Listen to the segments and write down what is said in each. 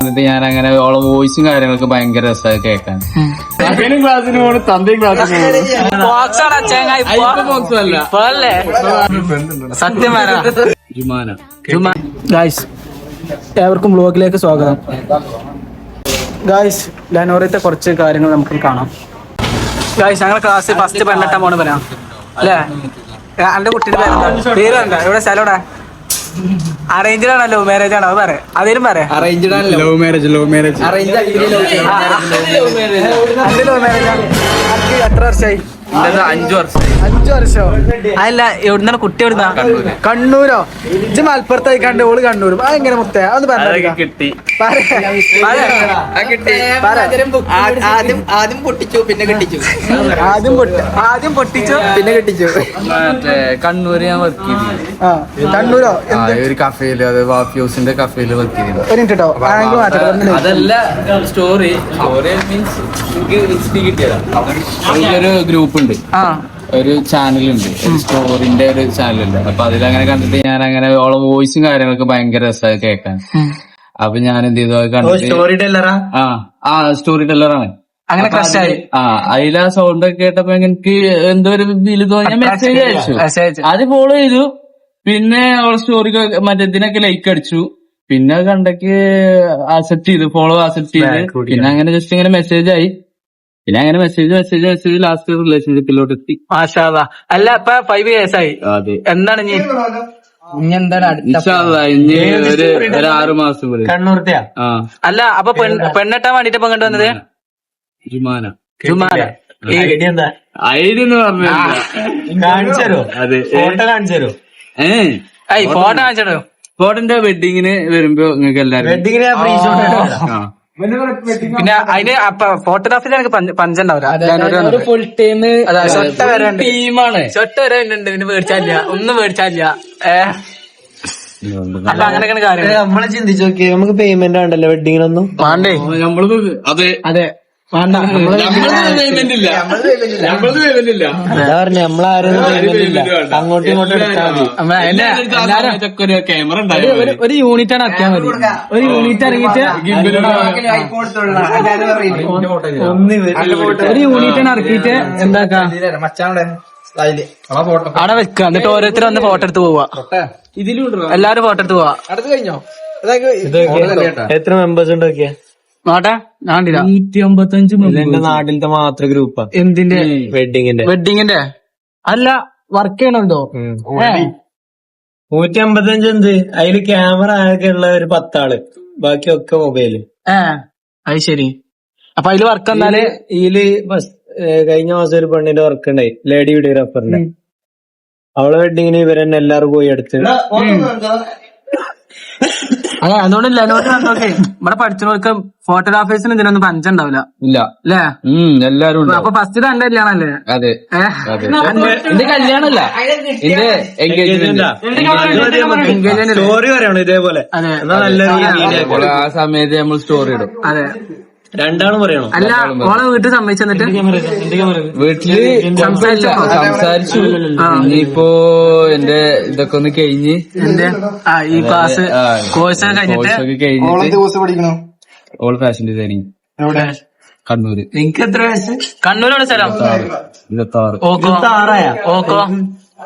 എന്നിട്ട് ഞാൻ അങ്ങനെ ഓളെ വോയിസും കാര്യങ്ങളൊക്കെ ഭയങ്കര രസമായി കേൾക്കാൻ. ക്ലാസ്സിന് പോണ്, തന്തയും ക്ലാസ്സിന് സത്യം ഗായ്സ്, ഏവർക്കും വ്ലോഗിലേക്ക് സ്വാഗതം. ഗായ്സ്, ലെനോറത്തെ കുറച്ച് കാര്യങ്ങൾ നമുക്ക് കാണാം. ഗായ്സ്, ഞങ്ങളുടെ ക്ലാസ് ഫസ്റ്റ് പെണ്ണെട്ടാൻ പോണ് പറയാം അല്ലേ? എന്റെ കുട്ടിയുടെ പേര് എന്താ? ഇവിടെ സ്ഥലം അറേഞ്ച്ഡ് ആണോ ലവ് മാരേജ് ആണോ? അത് പറയാം, അതേലും പറയാം. ലവ് മാരേജ് ലവ് മാരേജ് എത്ര വർഷമായി? 5 വർഷം. 5 വർഷോ? അതല്ല, എവിടുന്നാണ് കുട്ടി? എവിടുന്നാ? കണ്ണൂരോ? ഇജ്ജ് മലപ്പുറത്തായി കണ്ട് ഓള് കണ്ണൂരും. അതെങ്ങനെ മുത്തേ? അതൊന്ന് പറഞ്ഞു. കിട്ടി. ആദ്യം പൊട്ടിച്ചു പിന്നെ കെട്ടിച്ചു. ആദ്യം പൊട്ടിച്ചു പിന്നെ കെട്ടിച്ചു. കണ്ണൂര് ഞാൻ വർക്ക് ചെയ്തു. കണ്ണൂരോ? ഒരു കഫേയില്, അത് വാഫി ഹൗസിന്റെ കഫേയില് വർക്ക് ചെയ്തു. ഒരു മിനിറ്റ് കേട്ടോ, ആംഗിൾ മാറ്റം. അതല്ല സ്റ്റോറി മീൻസ് കിട്ടിയതാ. ഒരു ഗ്രൂപ്പ് ഉണ്ട്, ഒരു ചാനലുണ്ട്, ഒരു സ്റ്റോറിന്റെ ഒരു ചാനലുണ്ട്. അപ്പൊ അതിലങ്ങനെ കണ്ടിട്ട് ഞാൻ അങ്ങനെ ഓളെ വോയിസും കാര്യങ്ങളൊക്കെ ഭയങ്കര രസമായി കേൾക്കാൻ. അപ്പൊ ഞാൻ എന്ത് ചെയ്തു, കണ്ടിട്ട് സ്റ്റോറി ടെല്ലറാണ്. അങ്ങനെ അതിൽ ആ സൗണ്ട് ഒക്കെ കേട്ടപ്പോ എനിക്ക് എന്തോ ഒരു ഇതില് തോന്നി, മെസ്സേജ് അയച്ചു. അത് ഫോളോ ചെയ്തു. പിന്നെ ഓളെ സ്റ്റോറി മറ്റേതിനൊക്കെ ലൈക്ക് അടിച്ചു. പിന്നെ കണ്ടക്ക് ആക്സെപ്റ്റ് ചെയ്തു, ഫോളോ ആക്സെപ്റ്റ് ചെയ്ത്. പിന്നെ അങ്ങനെ ജസ്റ്റ് ഇങ്ങനെ മെസ്സേജ് ആയി. പിന്നെ അങ്ങനെ മെസ്സേജ് ലാസ്റ്റ് റിലേഷൻഷിപ്പിലോട്ട് എത്തി. അല്ല, ഇപ്പൊ 5 years ആയി. എന്താണ് ഇനി എന്താണ് ഇനി ഒരു 6 മാസം വരെ കണ്ണൂർത്തെ? അല്ല, അപ്പൊ പെണ്ണെട്ടാൻ വേണ്ടിട്ട് ഇപ്പൊ കണ്ടു വന്നത് ജുമാന. ഐഡിയ എന്താ? ഐഡിയ എന്ന് പറഞ്ഞോ? അതെ, ഫോട്ടോ കാണിച്ചോ? ഫോട്ടോ കാണിച്ചോ? ഫോട്ടോന്റെ വെഡിങ്ങിന് വരുമ്പോ നിങ്ങൾക്ക് എല്ലാരും വെഡിങ്ങിന് പിന്നെ അതിന് ഫോട്ടോഗ്രാഫിയിൽ എനിക്ക് പഞ്ചുണ്ടാവില്ല. ഫുൾ ടൈം ടീമാണ്. ഷൊട്ട വരെ ഉണ്ട്. പിന്നെ മേടിച്ചാലില്ല, ഒന്നും മേടിച്ചാലില്ല. അല്ല, അങ്ങനെയൊക്കെയാണ് കാര്യം. നമ്മളെ ചിന്തിച്ചു നോക്കിയേ, നമുക്ക് പേയ്മെന്റ് ഉണ്ടല്ലോ വെഡിങ്ങിനൊന്നും വേണ്ടേ? നമ്മള് അതെ അതെ പേയ്മെന്റ് ഇല്ല. എന്താ പറഞ്ഞ, നമ്മളാരും അങ്ങോട്ടും ഇങ്ങോട്ടും എടുത്താൽ മതി. ക്യാമറ ഒരു യൂണിറ്റ് ആണ് ആക്കിയാൽ മതി. ഒരു യൂണിറ്റ് ഇറങ്ങിയിട്ട് ഒരു യൂണിറ്റ് ആണ് ഇറക്കിയിട്ട് എന്താക്കാം, അവിടെ വെക്കുക. എന്നിട്ട് ഓരോരുത്തർ വന്ന് ഫോട്ടോ എടുത്ത് പോവാ. എല്ലാരും ഫോട്ടോ എടുത്ത് പോവാ. കഴിഞ്ഞോ? എത്ര മെമ്പേഴ്സ് ഉണ്ടാക്കിയ നോട്ടെ? 155 എന്റെ നാട്ടിലത്തെ മാത്രം ഗ്രൂപ്പാ. എന്തിന്റെ? വെഡിങ്ങിന്റെ. അല്ല, വർക്ക് ചെയ്യണുണ്ടോ? 155 എന്ത്? അതില് ക്യാമറ ആകെ ഉള്ള ഒരു 10 ആള്, ബാക്കിയൊക്കെ മൊബൈല്. അത് ശരി. അപ്പൊ അതില് വർക്ക് എന്നാല് ഇതില് കഴിഞ്ഞ മാസം ഒരു പെണ്ണിന്റെ വർക്ക് ഉണ്ടായി, ലേഡി വീഡിയോഗ്രാഫറിന്റെ. അവളെ വെഡിങ്ങിന് ഇവരെന്നെ എല്ലാരും പോയി എടുത്ത്. അതുകൊണ്ട് ലെനോറൊക്കെ ഇവിടെ പഠിച്ചവർക്ക് ഫോട്ടോഗ്രാഫേഴ്സിന് ഇതിനൊന്നും പഞ്ചുണ്ടാവില്ല. ഇല്ല അല്ലേ? എല്ലാരും. അപ്പൊ ഫസ്റ്റ് എന്റെ കല്യാണല്ലേ? അതെ, എന്റെ കല്യാണല്ല, എന്റെ എൻഗേജ്മെന്റ്. സ്റ്റോറി പറയണം ഇതേപോലെ. ആ സമയത്ത് നമ്മൾ സ്റ്റോറി ഇടും. അതെ, രണ്ടാളും പറയണം. അല്ല, ഓളെ വീട്ടിൽ സമ്മതിച്ചു. വീട്ടില് സംസാരിച്ചു. ഇനിയിപ്പോ എന്റെ ഇതൊക്കെ ഒന്ന് കഴിഞ്ഞ് എന്റെ ഈ ക്ലാസ് കോഴ്സ് കഴിഞ്ഞിട്ട് ഓൾ ഫാഷൻ ഡിസൈനിങ് കണ്ണൂര്. നിങ്ങക്ക് എത്ര വയസ്സ്? കണ്ണൂരോട് സ്ഥലം 26. ഓക്കോ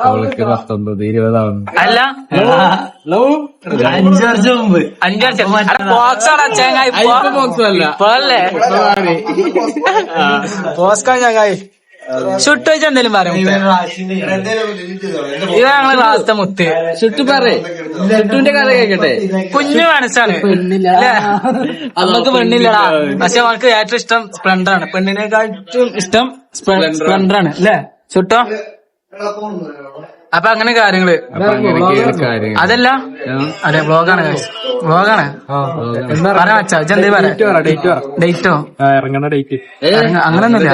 അവൾക്ക് 19, 20 ആവുന്നു. അല്ല, 5 വർഷം മുമ്പ്. 5 വർഷം ഷുട്ട് വെച്ചാൽ എന്തേലും പറയാം. ഇത് ഞങ്ങളെ ക്ലാസ്സത്തെ മുത്ത്. ഷുട്ട് ഷുട്ടിന്റെ കഥ കേക്കട്ടെ. കുഞ്ഞു മനസ്സാണ്. അന്നൊക്കെ പെണ്ണില്ലടാ, പക്ഷെ അവൾക്ക് ഏറ്റവും ഇഷ്ടം സ്പ്ലെൻഡറാണ്. പെണ്ണിനെക്കാട്ടും ഇഷ്ടം സ്പ്ലെൻഡറാണ് അല്ലേ ഷുട്ടോ? അപ്പൊ അങ്ങനെ കാര്യങ്ങള്. അതല്ല, അതെ, വ്ളോഗാണ്. പറയാൻ വെച്ചാ എന്തേ പറയാ? ഡേറ്റോ? ഇറങ്ങണ ഡേറ്റ് അങ്ങനൊന്നുമില്ല,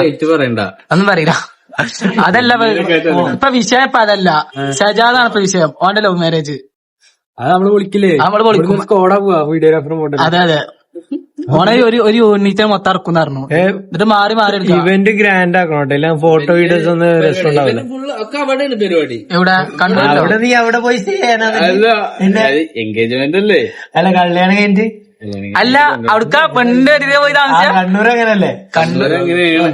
ഒന്നും പറയില്ല. അതല്ല ഇപ്പൊ വിഷയം. ഇപ്പൊ അതല്ല, ഷജാദാണ് ഇപ്പൊ വിഷയം. ഓന്റെ ലവ് മാരേജ് അത് നമ്മള് വിളിക്കില്ലേ? നമ്മള് വിളിക്കും. വീഡിയോഗ്രാഫർ. അതെ, ഓണെ ഒരു യൂണിറ്റ് മൊത്തം ഇറക്കും പറഞ്ഞു. എന്നിട്ട് മാറി ഇവന്റ് ഗ്രാൻഡ് ആക്കണോട്ടെ, ഫോട്ടോ വീഡിയോസ് ഒന്നും രസം ഉണ്ടാവില്ല. പരിപാടി എവിടെ കണ്ടു? നീ അവിടെ പോയി എൻഗേജ്മെന്റ് അല്ലേ? അല്ല, കല്യാണം കഴിഞ്ഞിട്ട് അല്ല അവിടുക്ക പെണ്ണിന്റെ അടിയിലെ പോയി താമസിച്ച കണ്ണൂർ അങ്ങനല്ലേ? കണ്ണൂർ എങ്ങനെയാണ്?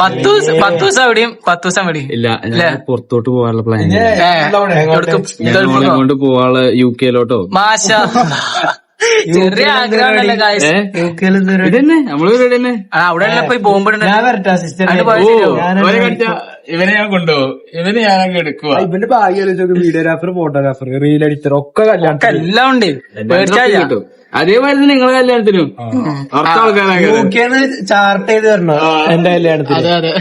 10 ദിവസം എവിടെയും 10 ദിവസം എവിടെയും ഇല്ല, ഞാൻ പുറത്തോട്ട് പോകാനുള്ള പ്ലാൻ ഗൾഫ് കൊണ്ട് പോവാനുള്ള UK-ലോട്ടോ. മാഷ ചെറിയ ആഗ്രഹമല്ലേ ഗായ്സ്. ഇതന്നെ നമ്മള് ഇവിടെ തന്നെ. അവിടെ പോയി പോകുമ്പോഴുണ്ട് ഞാൻ വരട്ടെ അസിസ്റ്റന്റ്. ഇവനെ ഞാൻ കൊണ്ടുപോകും, ഇവന് ഞാൻ എടുക്കുക. ഇവന്റെ ഭാഗ്യം വീഡിയോഗ്രാഫർ, ഫോട്ടോഗ്രാഫർ, റീൽ എഡിറ്റർ ഒക്കെ കല്യാണം എല്ലാം ഉണ്ട്. കിട്ടും. അതേമാതിരി നിങ്ങളെ കല്യാണത്തിനും ചാർട്ട് ചെയ്ത് തരണോ എന്റെ കല്യാണത്തിന്? അതെ അതെ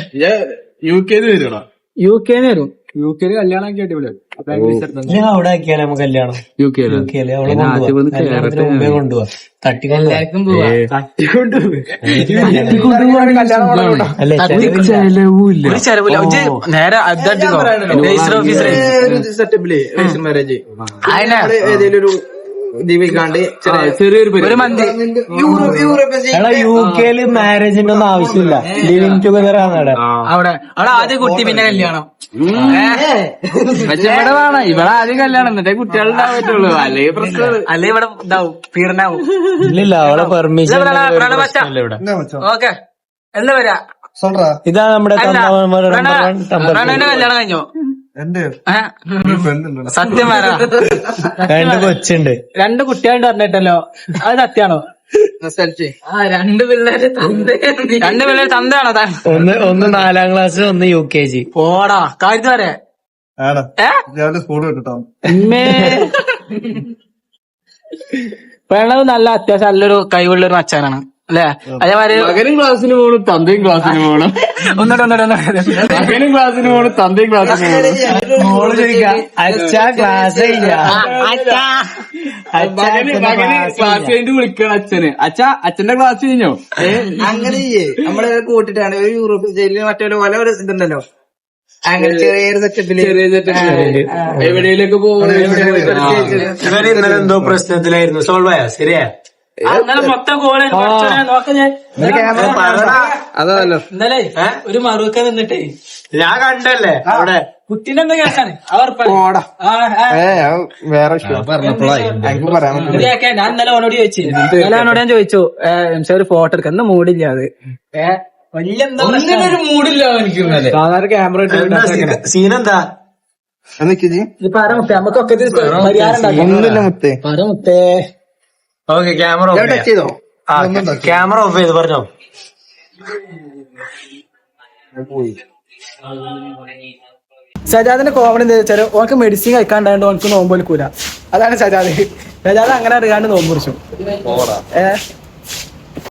UK-ന്ന് വരണം. UK വരും. UK കല്യാണം ആക്കി അടിപൊളി. അവിടെ ആക്കിയാലേ നമുക്ക് കല്യാണം UK-ല്. അവളെ മുമ്പേ കൊണ്ടുപോവാ. തട്ടിക്കൊണ്ട് എല്ലാവർക്കും പോവാ. ചെലവില്ല. ഒരു ചെലവില്ല. നേരെ രജിസ്റ്റർ ഓഫീസറെ ചെറിയൊരു ഒരു മന്തി UK-ല് മാരേജിന്റെ ഒന്നും ആവശ്യമില്ല. ലിവിങ് ടുഗദർ ആണ് അവിടെ. അവിടെ ആദ്യം കുട്ടി പിന്നെ കല്യാണം. പക്ഷെ ഇവിടെ വേണം, ഇവിടെ ആദ്യം കല്യാണം എന്നിട്ടേ കുട്ടികളുണ്ടാവാൻ പറ്റുള്ളൂ. അല്ലെങ്കിൽ പ്രശ്നം. അല്ലെ ഇവിടെ ഇതാവും പീഡനാവും. ഇല്ലില്ല, അവളെ പെർമിഷൻ. ഓക്കെ എന്താ വരാ? ഇതാ നമ്മുടെ പ്രണവിന്റെ കല്യാണം കഴിഞ്ഞോ? സത്യം വരാ. 2 കൊച്ചുണ്ട്, 2 കുട്ടികളുണ്ട് പറഞ്ഞിട്ടല്ലോ, അത് സത്യാണോ? 2 പിള്ളേര് തന്തയാണോ താൻ? ഒന്ന് 4ാം ക്ലാസ്, ഒന്ന് UKG. പോടാ കാര്യത്ത് വരെ പ്രണവ് നല്ല അത്യാവശ്യം നല്ലൊരു കഴിവുള്ളൊരു മച്ചാനാണ് അല്ലെ? അതേമാതിരി മകനും ക്ലാസ്സിന് പോകണം, തന്തയും ക്ലാസ്സിന് പോകണം. മകനും ക്ലാസ്സിന് പോകണം, തന്തയും ക്ലാസ്സിന് പോകണം. മോള് ചോദിക്കാം, അച്ഛാ ക്ലാസ് മകന് ക്ലാസ് കഴിഞ്ഞ് വിളിക്കണം അച്ഛന്. അച്ഛന്റെ ക്ലാസ് കഴിഞ്ഞോ? അങ്ങനെ നമ്മളെ കൂട്ടിട്ടാണ് ഒരു യൂറോപ്പ് ജയിലിൽ മറ്റേ പോലെ ഒരു ഇതുണ്ടല്ലോ, അങ്ങനെ ചെറിയൊരു സെറ്റപ്പില് എവിടെയൊക്കെ പോകും. ഇന്നലെ എന്തോ പ്രശ്നത്തിലായിരുന്നു, സോൾവ് ആയോ? ശരിയാ? മൊത്തം കോള് അതല്ലോ ഇന്നലെ ഒരു മറുക്ക നിന്നിട്ടേ ഞാൻ കണ്ടല്ലേ അവിടെ കുട്ടീന്റെ എന്താ കേസാണ് വേറെ പറയാൻ ഞാൻ ഇന്നലെ അവനോട് ചോദിച്ചു. ഇന്നലെ അവനോട് ഞാൻ ചോദിച്ചു ഒരു ഫോട്ടോ എടുക്കാം, എന്താ മൂടില്ല അത് വലിയ ഒരു മൂടില്ല എനിക്ക്. സാധാരണ ക്യാമറ സീനെന്താ? ഇപ്പൊ ആരാ നമുക്കൊക്കെ മുത്തേ ഓക്കെ, ക്യാമറ ടച്ച് ചെയ്തോ? ക്യാമറ ഓഫ് ചെയ്ത് പറഞ്ഞോ. സജാദിന്റെ കോമഡി എന്താ വെച്ചാൽ ഓനക്ക് മെഡിസിൻ കഴിക്കാണ്ടായത് ഓനക്ക് നോമ്പ് വലിക്കൂല. അതാണ് സജാദ് അങ്ങനെ അറിയാണ്ട് നോമ്പ് കുറിച്ചു.